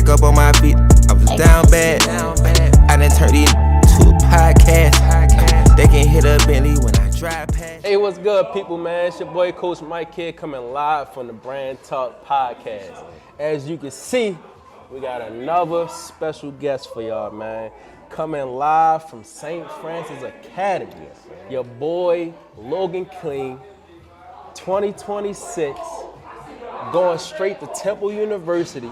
back up on my feet. I was down bad. I done turned it to a podcast. They can hit a Bentley when I drive past. Hey, what's good, people, man? It's your boy, Coach Mike here, coming live from the Brand Talk Podcast. As you can see, we got another special guest for y'all, man. Coming live from St. Francis Academy. Your boy, Logan King, 2026, going straight to Temple University.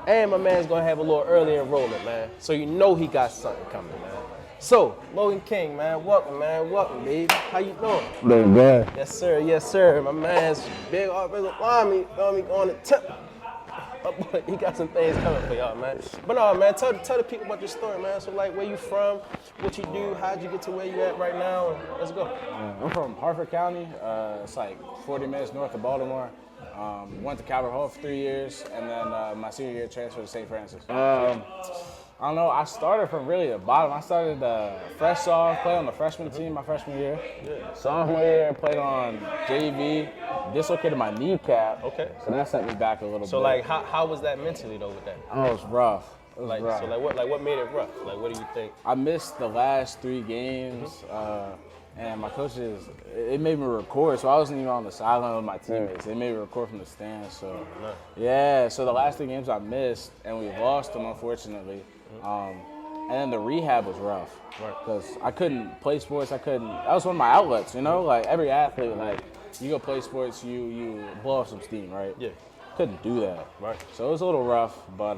And my man's gonna have a little early enrollment, man. So you know he got something coming, man. So, Logan King, man, welcome, baby. How you doing? Doing good. Yes, sir, yes, sir. My man's big offensive lineman, going to Temple. He got some things coming for y'all, man. But no, man, tell the people about your story, man. So, like, where you from, what you do, how'd you get to where you at right now, and let's go. I'm from Harford County. It's like 40 minutes north of Baltimore. Went to Calvert Hall for 3 years, and then my senior year transferred to St. Francis. I don't know, I started from really the bottom. I started fresh soft, played on the freshman team my freshman year. Yeah. Sophomore year, played on JV, dislocated my kneecap. Okay. So that set me back a little bit. So, like, how was that mentally, though, with that? Oh, it was rough. So, what made it rough? Like, what do you think? I missed the last 3 games. And my coaches, it made me record, so I wasn't even on the sideline with my teammates. They made me record from the stands, so yeah. So the last 3 games I missed, and we lost them, unfortunately. And then the rehab was rough, because I couldn't play sports. That was one of my outlets, you know. Like every athlete, like you go play sports, you blow off some steam, right? Yeah. Couldn't do that. Right. So it was a little rough, but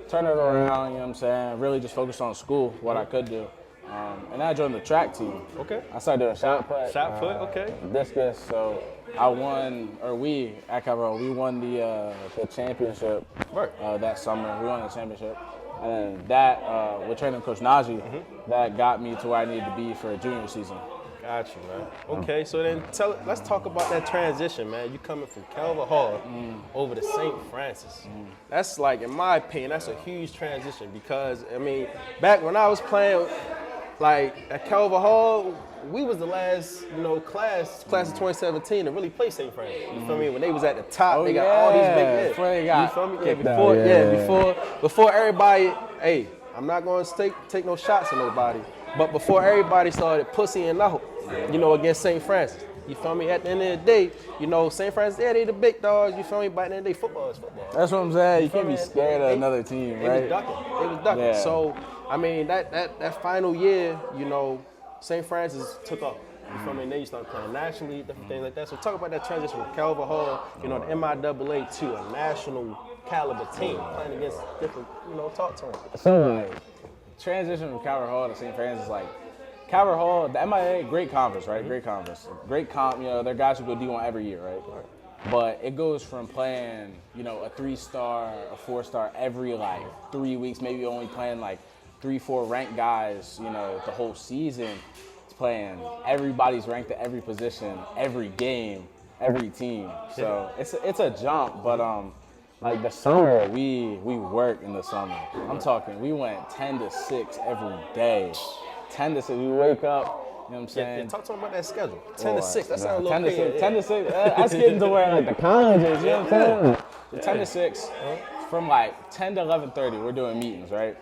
turned it around. You know what I'm saying? Really just focused on school, what I could do. And I joined the track team. Okay. I started doing shot put. Shot put, okay. Discus. So I won, or we at Calvert, we won the championship that summer. We won the championship. And then that, with training Coach Najee, that got me to where I needed to be for a junior season. Got you, man. Okay, so then let's talk about that transition, man. You coming from Calvert Hall over to St. Francis. That's like, in my opinion, that's a huge transition because, I mean, back when I was playing, like at Calvert Hall, we was the last, class of 2017 to really play St. Francis. You feel me? When they was at the top, they got all these big hits. You feel me? Before everybody, hey, I'm not going to take no shots at nobody, but before everybody started pussying out, against St. Francis. You feel me? At the end of the day, St. Francis, they the big dogs. You feel me? But at the end of the day, football is football. That's what I'm saying. You can't be scared of another team, right? They was ducking. Yeah. So, I mean, that final year, St. Francis took off. You feel me? And then you started playing nationally, different things like that. So talk about that transition from Calvert Hall, the MIAA to a national caliber team playing against different, talk to them. So, like, transition from Calvert Hall to St. Francis, like, Calvert Hall, the MIA, great conference, right? Great conference. Great comp, they're guys who go D1 every year, right? But it goes from playing, a 3-star, a 4-star every, 3 weeks, maybe only playing, 3-4 ranked guys, the whole season. It's playing everybody's ranked at every position, every game, every team. So it's a jump, but the summer, we work in the summer. I'm talking, we went 10 to 6 every day. 10 to 6, we wake up, you know what I'm saying? Yeah, talk to me about that schedule. 10 to 6, that sounds a little crazy. 10 to 6, that's getting to where the colleges, you know what I'm saying? 10 to 6, from 10 to 11:30, we're doing meetings, right?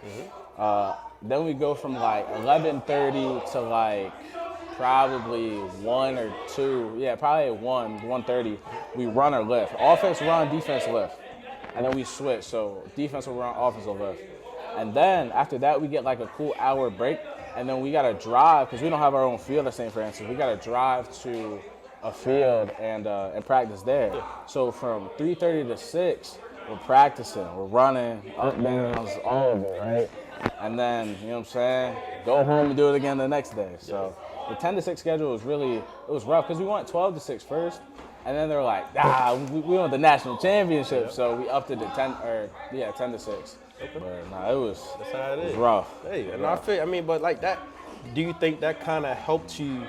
Then we go from 11:30 to probably 1 or 2, probably 1:30, we run or lift. Offense run, defense lift. And then we switch, so defense will run, offense will lift. And then after that, we get a cool hour break. And then we got to drive, because we don't have our own field at St. Francis. We got to drive to a field and practice there. So from 3:30 to 6, we're practicing, we're running, up, downs, all of it, right? And then, you know what I'm saying, go home and do it again the next day. So the 10 to 6 schedule was it was rough, because we went 12 to 6 first. And then they were like, we want the national championship. So we upped it to 10 to 6. But no, that's how it is. It was rough. Hey, and I feel, but like that, do you think that kind of helped you,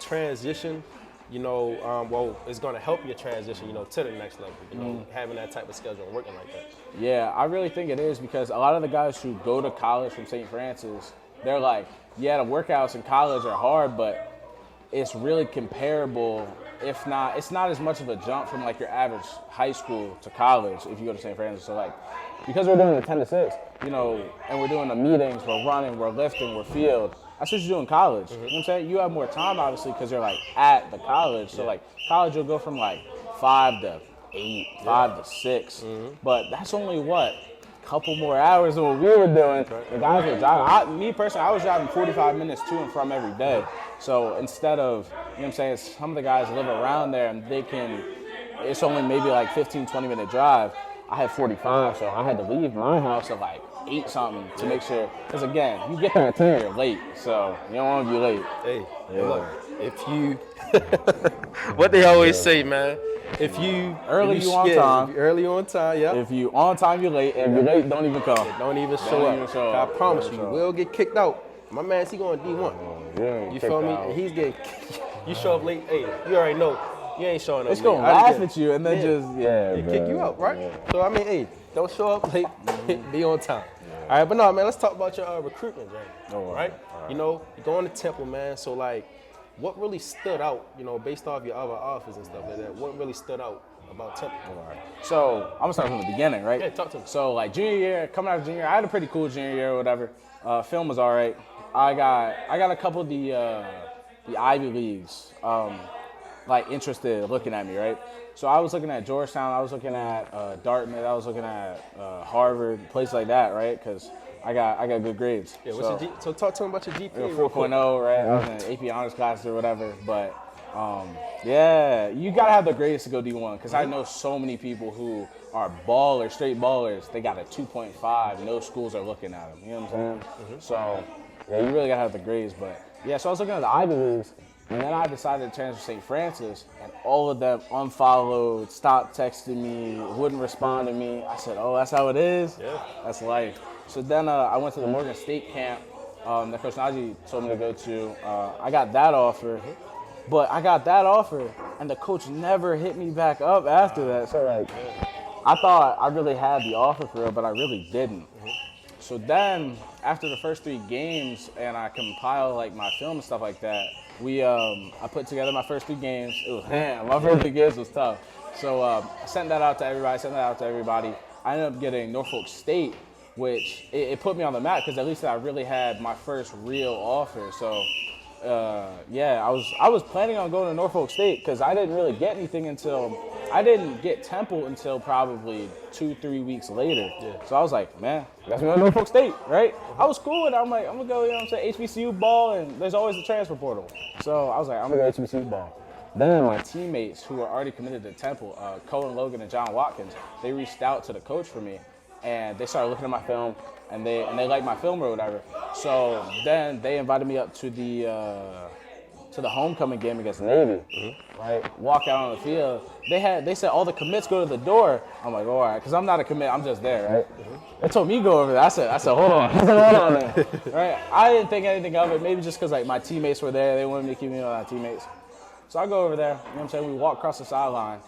transition, it's going to help your transition, to the next level, having that type of schedule and working like that? Yeah, I really think it is, because a lot of the guys who go to college from St. Francis, they're like, the workouts in college are hard, but it's really comparable if not, it's not as much of a jump from like your average high school to college if you go to St. Francis. So like, because we're doing the 10 to 6, you know, and we're doing the meetings, we're running, we're lifting, we're field. That's what you do in college. You know what I'm saying? You have more time, obviously, because you're like at the college. So like college, you'll go from like 5 to 8, 5 to 6. But that's only what? Couple more hours than what we were doing. The guys were driving. Me personally, I was driving 45 minutes to and from every day. So instead of, you know what I'm saying, some of the guys live around there and it's only maybe like 15, 20-minute drive. I had 45, so I had to leave my house at like 8 something to make sure, because again, you get there at 10, you're late, so you don't want to be late. Hey, look, if you, what they always say, man, if you early, you on time. If you early on time, yeah. If you on time, you're late. If you're late, don't even come. Don't even show up. I promise you will get kicked out. My man, he going D1. Yeah, you feel me? Out. He's getting. You show up late. Hey, you already know. You ain't showing up. It's gonna laugh at you and then just kick you out, right? Yeah. So I mean, hey, don't show up late. Be on time. All right, but no, man. Let's talk about your recruitment journey. All right. You know, you're going to Temple, man. So like, what really stood out? You know, based off your other offers and stuff like that. What really stood out about Temple? So I'm gonna start from the beginning, right? Yeah, talk to me. So like junior year, coming out of junior year, I had a pretty cool junior year or whatever. Film was all right. I got a couple of the Ivy Leagues like interested looking at me, right? So I was looking at Georgetown, I was looking at Dartmouth, I was looking at Harvard, places like that, right? Because I got good grades. Yeah, so talk to me about your GPA. 4.0, right? I was in AP honors class or whatever, but yeah, you gotta have the grades to go D1 because I know so many people who are ballers, straight ballers. They got a 2.5. No schools are looking at them. You know what I'm saying? So yeah, you really gotta have the grades. But yeah, so I was looking at the Ivy Leagues, and then I decided to transfer to St. Francis, and all of them unfollowed, stopped texting me, wouldn't respond to me. I said, oh, that's how it is? Yeah. That's life. So then I went to the Morgan State camp that Coach Najee told me to go to. I got that offer. But I got that offer, and the coach never hit me back up after that. So, like, I thought I really had the offer for real, but I really didn't. So then, after the first 3 games, and I compiled, like, my film and stuff like that, I put together my first 3 games. It was, man, my first 3 games was tough. So I sent that out to everybody. I ended up getting Norfolk State, which it put me on the map, because at least I really had my first real offer. So, yeah, I was planning on going to Norfolk State because I didn't really get anything I didn't get Temple until probably 2-3 weeks later. Yeah. So I was like, man, that's me on Norfolk State, right? I was cool with it. I'm like, I'm gonna go, you know what I'm saying, HBCU ball, and there's always the transfer portal. So I was like, I'm gonna go HBCU ball. Then my teammates who were already committed to Temple, Logan, and John Watkins, they reached out to the coach for me, and they started looking at my film, and they liked my film or whatever. So then they invited me up to the homecoming game against Navy. Right? Walk out on the field. They said all the commits go to the door. I'm like, all right, because I'm not a commit, I'm just there, right? They told me go over there. I said, hold on. Hold on there. Right? I didn't think anything of it, maybe just because like my teammates were there. They wanted me to keep me on my teammates. So I go over there, you know what I'm saying? We walk across the sideline.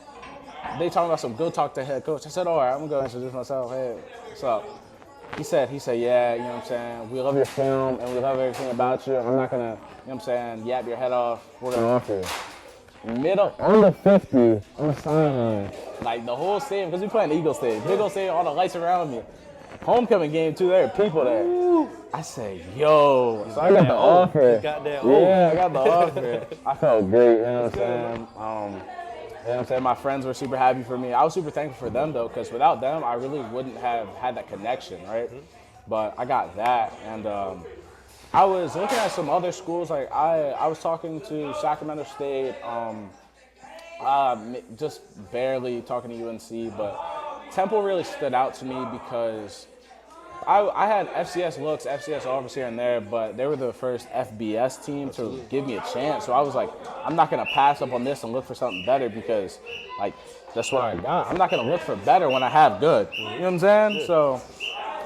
They talking about some go talk to head coach. I said, all right, I'm gonna go introduce myself. Hey, what's up? He said, yeah, you know what I'm saying? We love your film and we love everything about you. I'm not gonna, you know what I'm saying, yap your head off. We're gonna offer you. Middle under 50 on the sideline. Like the whole stadium, because we playing the Eagle Stadium. Big old stadium, all the lights around me. Homecoming game too, there are people there. Ooh. I said, yo. So I got the offer. You got that I got the offer. I felt great, you know what I'm saying? You know what I'm saying? My friends were super happy for me. I was super thankful for them, though, because without them, I really wouldn't have had that connection, right? But I got that, and I was looking at some other schools. Like I was talking to Sacramento State, just barely talking to UNC, but Temple really stood out to me because I had FCS looks, FCS offers here and there, but they were the first FBS team to give me a chance. So I was like, I'm not going to pass up on this and look for something better because, like, that's what I got. I'm not going to look for better when I have good. You know what I'm saying? Yeah. So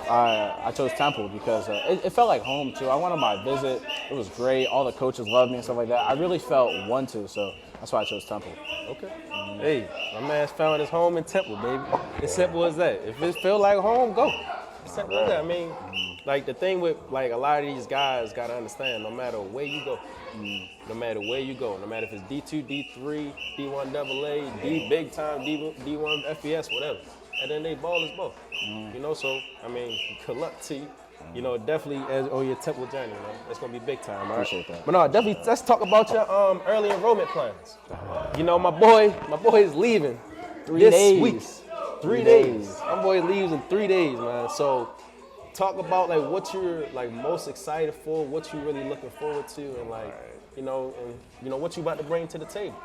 I chose Temple because it felt like home, too. I went on my visit. It was great. All the coaches loved me and stuff like that. I really felt wanted, so that's why I chose Temple. Okay. Hey, my man's found his home in Temple, baby. As simple as that. If it feel like home, go. Simple as that. I mean, like the thing with like a lot of these guys gotta understand, no matter where you go, no matter where you go, no matter if it's D2, D3, D1 AA, D big time, D1 FBS, whatever. And then they ball is ball. You know, so I mean, good luck to you. You know, definitely as on your Temple journey, man. It's gonna be big time, right? Appreciate that. But no, definitely let's talk about your early enrollment plans. You know, my boy is leaving 3 this days. week. 3 days. My boy leaves in 3 days, man. So talk about like what you're like most excited for, what you really looking forward to, and like you know, what you about to bring to the table.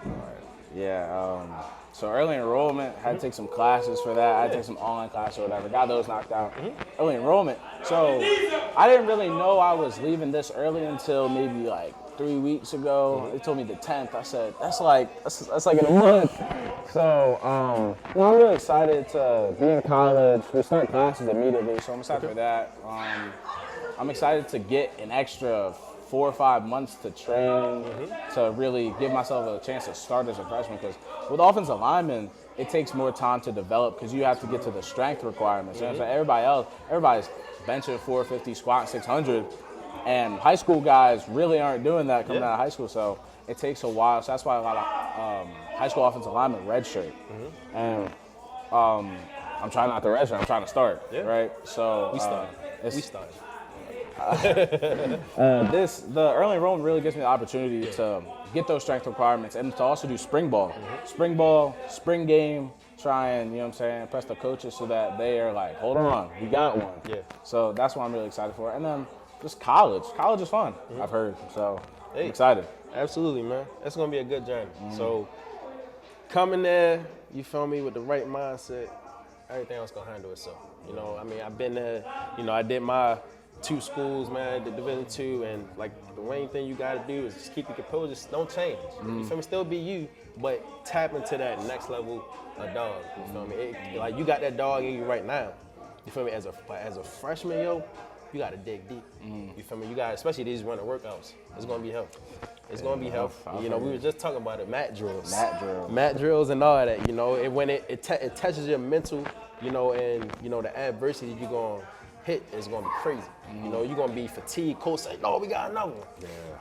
Yeah, so early enrollment, had to take some classes for that. I had to take some online classes or whatever. Got those knocked out. Early enrollment. So I didn't really know I was leaving this early until maybe like 3 weeks ago. They told me the 10th. I said, that's like in a month. So I'm really excited to be in college. We start classes immediately, so I'm excited for that. I'm excited to get an extra 4 or 5 months to train, to really give myself a chance to start as a freshman. Because with offensive linemen, it takes more time to develop because you have to get to the strength requirements. You know what I'm saying? Everybody's benching 450, squatting 600, and high school guys really aren't doing that coming out of high school. So it takes a while. So that's why a lot of high school offensive linemen redshirt. And I'm trying not to redshirt. I'm trying to start. Right. So We started. The early enrollment really gives me the opportunity to get those strength requirements and to also do spring ball. Spring ball, spring game, try and, you know what I'm saying, press the coaches so that they are like, hold on, we got one. Yeah. So that's what I'm really excited for. And then just college. College is fun, I've heard. So I'm excited. Absolutely, man. That's gonna be a good journey. So coming there, you feel me, with the right mindset, everything else gonna handle itself. You know, I mean, I've been there, you know, I did my 2 schools, man, the Division II, and like the main thing you gotta do is just keep your composure, just don't change. You feel me? Still be you, but tap into that next level of dog. You feel me? Like you got that dog in you right now. You feel me? As a freshman, yo, you gotta dig deep. You feel me? You got, especially these running workouts. It's gonna be health. It's gonna be health. You know, we were just talking about it, mat drills, and all that. You know, when it touches your mental, you know, and you know the adversity you're gonna hit is gonna be crazy. You know, you're gonna be fatigued. Coach say, "No, we got another one."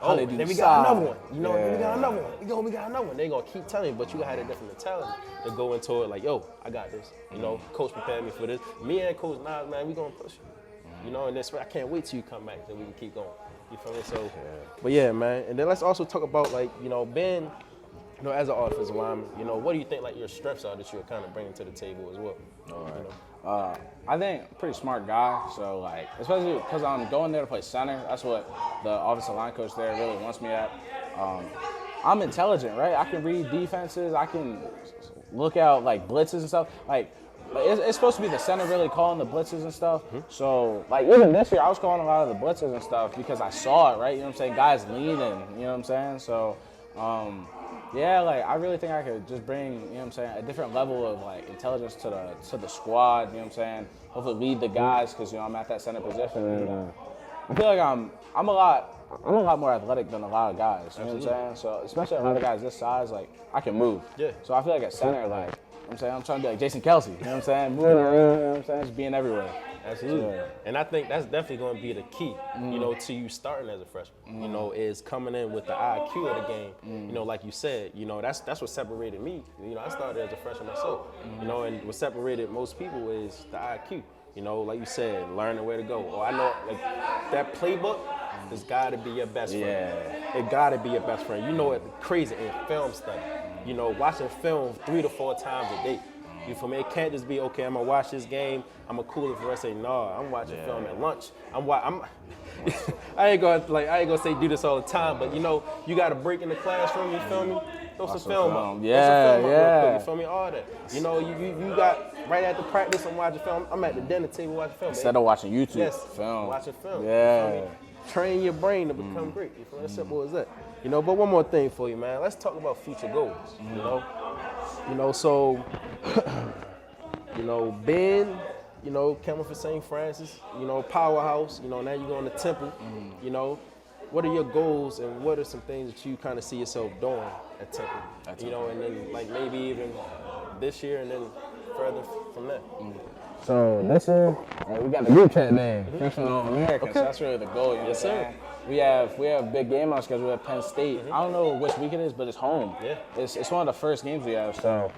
Oh, then we got another one. You know, then we got another one. We got another one. They gonna keep telling you, but you gotta have a different mentality to go into it. Like, yo, I got this. You know, coach prepared me for this. Me and Coach Nas, man, we gonna push you. You know, and that's I can't wait till you come back so we can keep going. You feel me? So, but yeah, man. And then let's also talk about like, you know, Ben, you know, as an offensive lineman, you know, what do you think like your strengths are that you're kind of bringing to the table as well? All right. You know? I think I'm a pretty smart guy, so like, especially because I'm going there to play center. That's what the offensive line coach there really wants me at. I'm intelligent, right? I can read defenses. I can look out like blitzes and stuff. Like, it's supposed to be the center really calling the blitzes and stuff. So like even this year, I was calling a lot of the blitzes and stuff because I saw it, right? You know what I'm saying? Guys leaning, you know what I'm saying? So. Yeah, like I really think I could just bring, you know what I'm saying, a different level of like intelligence to the squad, you know what I'm saying? Hopefully lead the guys because, you know, I'm at that center position, and I feel like I'm a lot more athletic than a lot of guys, you know what I'm saying? So especially a lot of guys this size, like I can move. Yeah. So I feel like at center, like, you know what I'm saying, I'm trying to be like Jason Kelsey, you know what I'm saying? Moving around, you know what I'm saying? Just being everywhere. Absolutely. Yeah. And I think that's definitely going to be the key, you know, to you starting as a freshman, you know, is coming in with the IQ of the game. You know, like you said, you know, that's what separated me. You know, I started as a freshman myself, you know, and what separated most people is the IQ. You know, like you said, learning where to go. Or I know, like, that playbook has got to be your best friend. Yeah. It got to be your best friend. You know, it's crazy in film study. You know, watching film 3 to 4 times a day. You feel me? It can't just be, okay, I'm gonna watch this game, I'm gonna cool it for the rest of the day. No, I'm watching film at lunch. I ain't gonna say do this all the time, but you know, you gotta break in the classroom, you feel me? Throw some film up. Yeah, yeah. You feel me? All that. You know, you got right after practice, I'm watching film. I'm at the dinner table watching film. Instead of watching YouTube, yes, film. Watching film. Yeah. You feel me? Train your brain to become great. You feel me? As simple as that. You know, but one more thing for you, man. Let's talk about future goals. You know, so you know, Ben, you know, coming for St. Francis, you know, powerhouse, you know, now you're going to Temple, you know. What are your goals and what are some things that you kind of see yourself doing at Temple? You know, and then like maybe even this year and then further from that. So this year, Right, we got the group chat name, Freshman All-American. So that's really the goal. You know Yes, what I'm sir. saying? We have a big game on schedule at Penn State. I don't know which week it is, but it's home. Yeah. It's one of the first games we have. So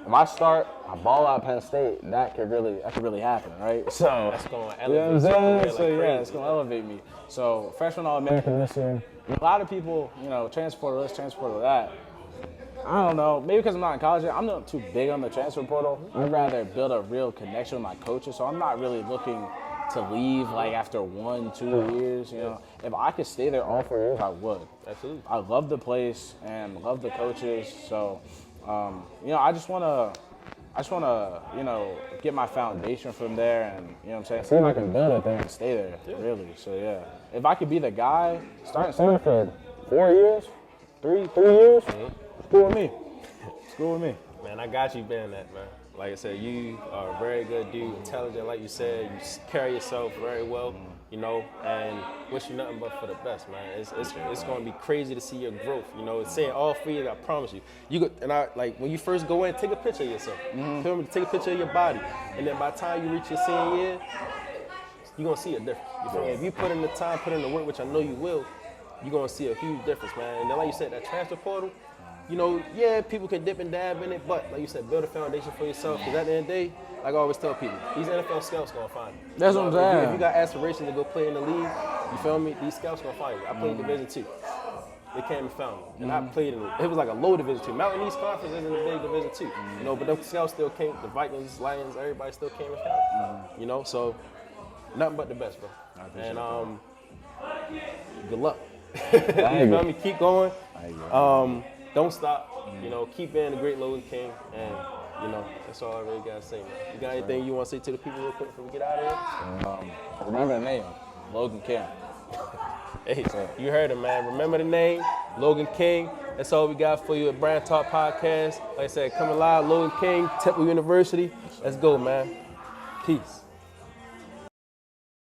if I start, I ball out Penn State, that could really happen, right? So That's going to you know elevate what I'm saying? like So yeah, crazy. it's gonna elevate me. So Freshman All-American this year. A lot of people, you know, transfer portal this, transfer portal that. I don't know. Maybe because I'm not in college yet, I'm not too big on the transfer portal. I'd rather build a real connection with my coaches. So I'm not really looking to leave like after 1-2 years. You know, if I could stay there all 4 years, I would. Absolutely. I love the place and love the coaches. So, you know, I just wanna, you know, get my foundation from there, and you know what I'm saying. See if I can build it there and stay there. Really. So yeah, if I could be the guy, starting center for 4 years, three years. It's cool with me. It's cool with me. Man, I got you being that, man. Like I said, you are a very good dude, intelligent, like you said. You carry yourself very well, you know, and wish you nothing but for the best, man. It's going to be crazy to see your growth, you know. It's saying all 3 years, I promise you. You could, and I like when you first go in, take a picture of yourself. Feel me? Take a picture of your body, and then by the time you reach your senior year, you're gonna see a difference. You feel me? If you put in the time, put in the work, which I know you will, you're gonna see a huge difference, man. And then, like you said, that transfer portal. You know, yeah, people can dip and dab in it, but like you said, build a foundation for yourself. Because at the end of the day, like I always tell people, these NFL scouts gonna find you. That's what I'm saying. If you got aspirations to go play in the league, you feel me? These scouts gonna find you. I played Division II. They came and found me, and I played in. It was like a low Division II. Mountain East Conference isn't a big Division II, you know. But the scouts still came. The Vikings, Lions, everybody still came and found me. You know, so nothing but the best, bro. And good luck. You feel me? Keep going. Don't stop. You know, keep being the great Logan King, and you know that's all I really gotta say, man. You got anything you want to say to the people real quick before we get out of here? Remember the name, Logan King. Hey, you heard him, man. Remember the name, Logan King. That's all we got for you at Brand Talk Podcast. Like I said, coming live, Logan King, Temple University. Let's go, man. Peace.